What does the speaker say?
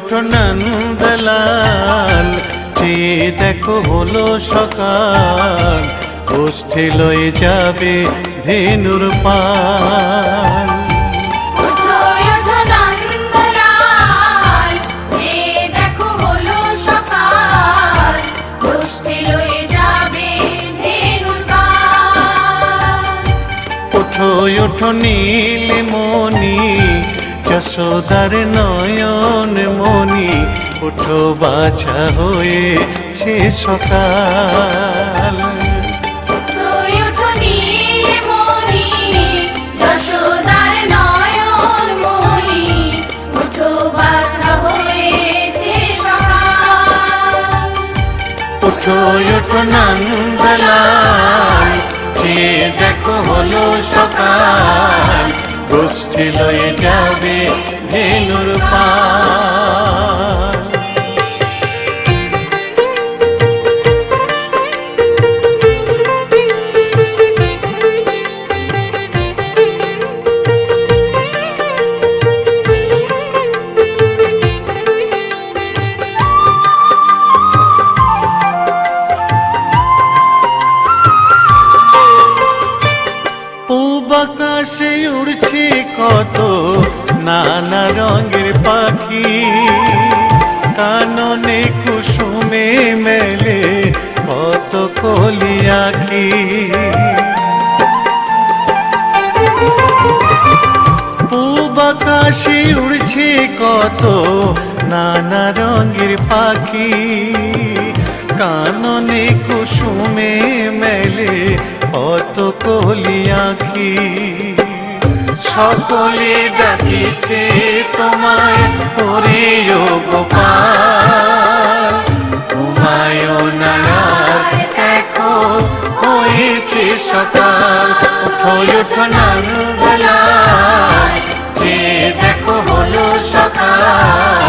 ওঠো নন্দলাল, চেয়ে দেখো হলো সকাল, গোষ্ঠী লয়ে যাবে ধেনুর পাল। ওঠো ওঠো নীলমণি, যশোদার নয়ন মণি, ওঠো বাছা হয়েছে সকাল। ওঠো ওঠো নন্দলাল, চেয়ে দেখো হলো সকাল, গোষ্ঠী লয়ে যাবে ধেনুর পাল। আকাশে উড়ছে কত নানা রঙের পাখি, কাননে কুসুমে মেলে কত কলি আঁখি। পূব আকাশে উড়ছে কত নানা রঙের পাখি, কাননে কুসুমে মেলে কত কলি আঁখি। সকলে ডাকিছে তোমায় ওরে ও গোপাল, ঘুমায়ো না আর দেখো হয়েছে সকাল। ওঠো ওঠো নন্দলাল, চেয়ে দেখো হলো সকাল,